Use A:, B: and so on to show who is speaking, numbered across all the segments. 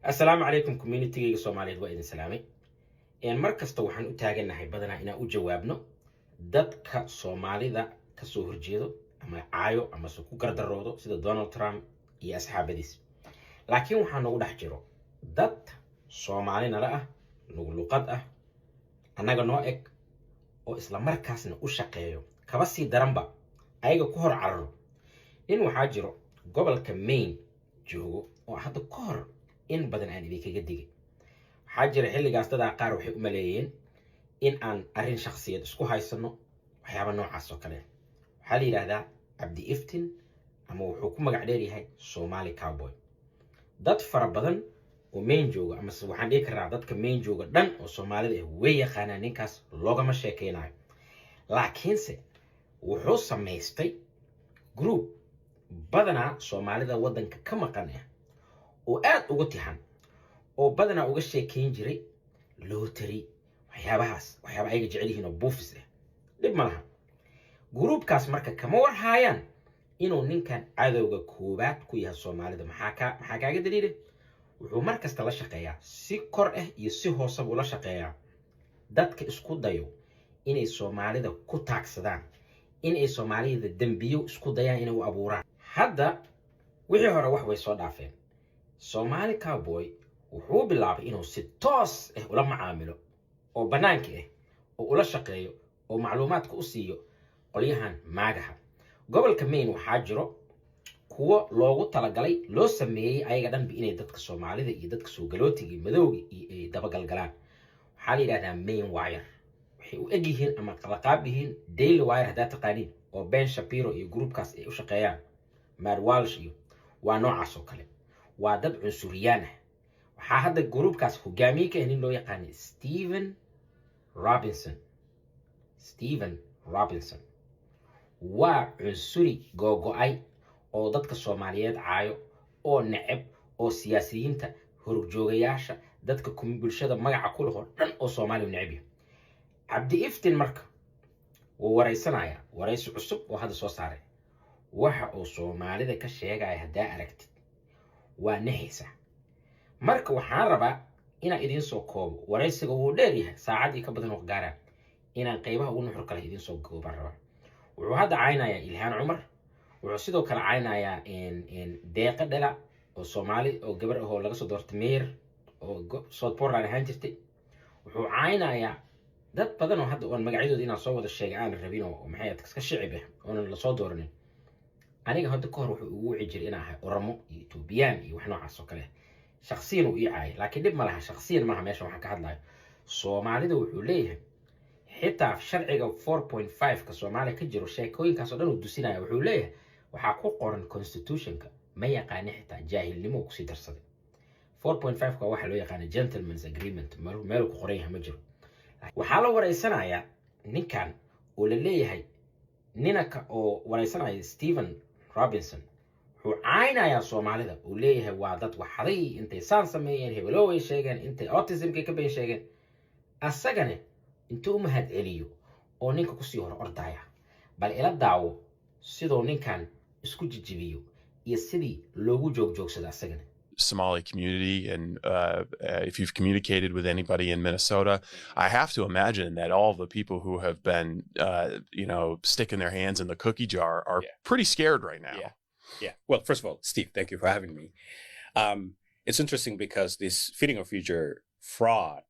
A: السلام عليكم community Soomaaliyeed waa idin salaamay mar kasta waxaan u taaganahay badanaa inaan u jawaabno dadka Soomaalida ka soo horjeedo ama caayo ama ku gardaroodo sida Donald Trump iyo asxaabadiis laakiin waxaan ugu dhex jiro dad Soomaalina la ah nagu luqad ah anaga noo eg oo isla markaasna u shaqeeyo kaba sii daranba ayaga ku hor cararo in waxaa jiro gobolka Maine joogo oo hadda ka hor in badan aan idinkaga digay waxaa jira xilligaas dad qaar waxay u maleeyeen in aan arrin shakhsiyeed isku haysano waxyaabo noocaas oo kale waxaa la yiraahdaa Cabdi Iftiin ama wuxuu ku magac dheer yahay Somali Cowboy dad fara badan oo Maine jooga ama waxaan dhihi karaa dadka Maine jooga dhan oo Soomaalida way yaqaanaan ninkaas loogama sheekeynayo laakiinse wuxuu samaystay group badanaa Soomaalida wadanka ka maqan ah oo aad ugu tihan oo badanaa uga sheekeyn jiray lottery waxyaaba ayaga jecel yihiin oo buufis ah dib malaha groupkaas marka kama war haayaan inuu ninkan cadowga koobaad ku yahay Soomaalida maxaa kaaga daliilay wuxuu markasta la shaqeeyaa si kor ah iyo si hoose u la shaqeeyaa dadka isku dayo inay Soomaalida ku taagsadaan inay Soomaalida dambiyo isku dayaan inay u abuuraan hadda wixii hore wax way soo dhaafeen Somali Cowboy wuxuu bilaabay inuu si toos ah ula macaamilo oo banaanka ah oo ula shaqeeyo oo macluumaadka u siiyo qolyahan maagaha gobolka Maine waxaa jiro kuwa loogu talagalay loo sameeyay ayaga dhanba inay dadka Soomaalida iyo dadka soo galootiga madowga ay dabagalgalaan waxaa la yiraahdaa Maine Wire waxay u eg yihiin ama qalaqaab yihiin Daily Wire hadaa taqaaniin oo Ben Shapiro iyo groupkaas ay u shaqeeyaan Matt Walsh iyo waa noocaas oo kale waa dad cunsuriyaan ah waxaa hadda groupkaas hogaamiye ka nin loo yaqaan Steven Robinson waa cunsuri go'ay oo dadka Soomaaliyeed caayo oo neceb oo siyaasiyiinta horjoogayaasha dadka bulshada magaca ku leh dhan oo Soomaaliya neceb Cabdi Iftiin marka wuu wareysanaya wareysi cusub oo hadda soo saaray waxa uu Soomaalida ka sheegay hadaa aragtid waa nahaysa marka waxaan rabaa inaan idin soo koobo wareysiga uu dheer yahay saacadii ka badan oo gaaraan inaan qaybaha ugu nuxur kale idin soo kooban rabaa wuxuu hadda caynaya Ilhaan Cumar wuxuu sidoo kale caynaya deeqa dhala oo Soomaali oo gabar ah oo laga soo doortay mayor oo South Portland ahaan jirtay wuxuu caynaya dad badan oo hadda aan magacyadooda inaan soo wada sheegay aan rabin oo maxay iska shicib ah oo la soo dooranin aniga hadda ka hor wuxuu ugu wici jiray inaan ahay Oromo iyo Ethiopian iyo wax noocaas oo kale shakhsiyan uu yahay laakiin dib ma laha shakhsiyan ma meesha waxaan ka hadlayo Soomaalida wuxuu leeyahay xitaa sharciga 4.5 ka Soomaaliya ka jiro sheekooyinkaas oo dhan uu dusinayo wuxuu leeyahay waxa ku qoran constitutionka ma yaqaan xitaa jaahilnimo ku sii darsaday 4.5 ka waxa loo yaqaan gentleman's agreement meel ku qoran yahay ma jiro waxa la wareysanayaa ninkan oo la leeyahay ninka oo wareysanaya Steven Robinson wuxuu caynayaa Soomaalida uu leeyahay waa dad waxaday intay saan sameeyeen hebelo way sheegeen intay autism ka been sheegeen asagana intuu mahad celiyo oo ninka ku sii hor ordaya bal ila daawo sidoo ninkan isku jijibiyo iyo sidii loogu joogsada asagana
B: Somali community, and if you've communicated with anybody in Minnesota, I have to imagine that all the people who have been, sticking their hands in the cookie jar are pretty scared right now.
C: Yeah. Well, first of all, Steve, thank you for having me. It's interesting because this Feeding Our Future fraud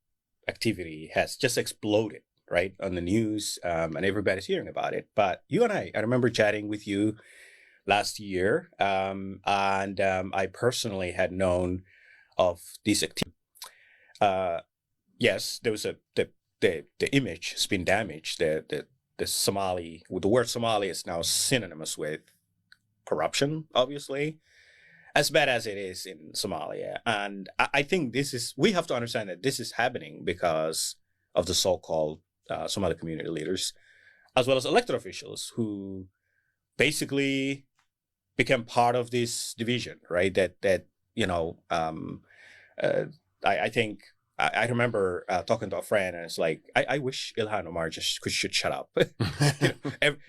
C: activity has just exploded, right, on the news, and everybody's hearing about it. But you and I remember chatting with you last year, and I personally had known of this activity. Yes, there was the image has been damaged. The Somali, with the word Somali is now synonymous with corruption, obviously, as bad as it is in Somalia. And I think we have to understand that this is happening because of the so-called Somali community leaders, as well as elected officials who basically became part of this division, right? I think I remember talking to a friend, and it's like, I wish Ilhan Omar should shut up.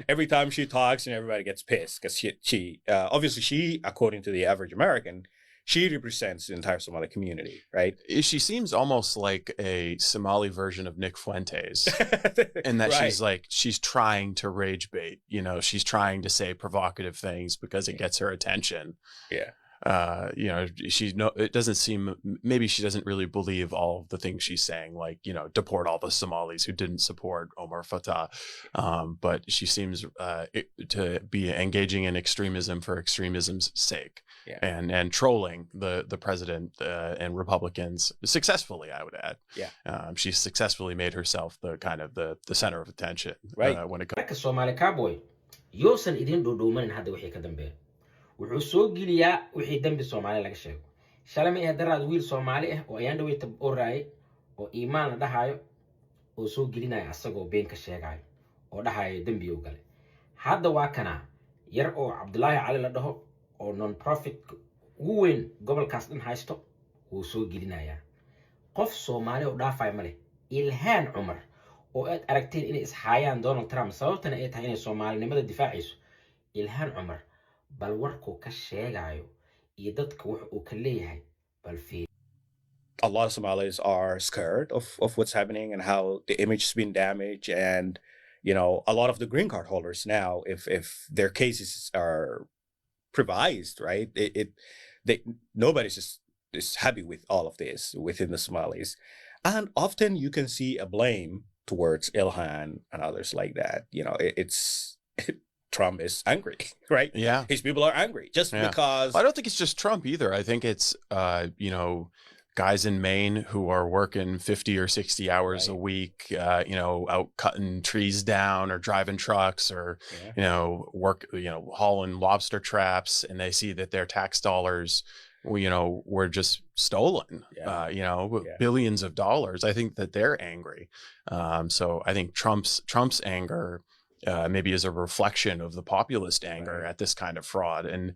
C: Every time she talks, and everybody gets pissed because she obviously, according to the average American, she represents the entire Somali community, right?
B: She seems almost like a Somali version of Nick Fuentes, in that
C: Right.
B: she's trying to rage bait. She's trying to say provocative things because it gets her attention.
C: Yeah.
B: It doesn't seem, maybe she doesn't really believe all of the things she's saying, like, deport all the Somalis who didn't support Omar Fattah. But she seems to be engaging in extremism for extremism's sake.
C: Yeah.
B: And trolling the president and Republicans successfully, I would add.
C: Yeah.
B: She's successfully made herself the kind of the center of attention when it comes.
A: Marka Somali cowboy yoosan idin dhuudhuumanin hadda wixii ka dambeeya wuxuu soo geliyaa wixii dambi Soomaali laga sheego shalay ma daraad wiil Soomaali ah oo ayaan dhaweyta oraay oo iimaan la dhahayo oo soo gelinaya asagoo been ka sheegayo oo dhahayo dambi uu galay hadda waa kana yar oo Cabdullaahi Cali la dhaho oo non profit ugu weyn gobolkaas dhan haysto uu soo gelinaya qof Soomaali oo dhaafay male Ilhaan Cumar oo aad aragteen inay ishaayaan Donald Trump sababtana ay tahay inay Soomaalinimada difaacayso Ilhaan Cumar bal warku ka sheegayo iyo dadka wax uu ka leeyahay bal fiir.
C: A lot of Somalis are scared of what's happening and how the image has been damaged. And, a lot of the green card holders now, if their cases are privatized, right, nobody's just is happy with all of this within the Somalis. And often you can see a blame towards Ilhan and others like that. Trump is angry, right?
B: Yeah.
C: His people are angry just because.
B: I don't think it's just Trump either. I think it's, guys in Maine who are working 50 or 60 hours a week, out cutting trees down or driving trucks or, hauling lobster traps, and they see that their tax dollars, were just stolen, billions of dollars. I think that they're angry. So I think Trump's anger maybe is a reflection of the populist anger at this kind of fraud. And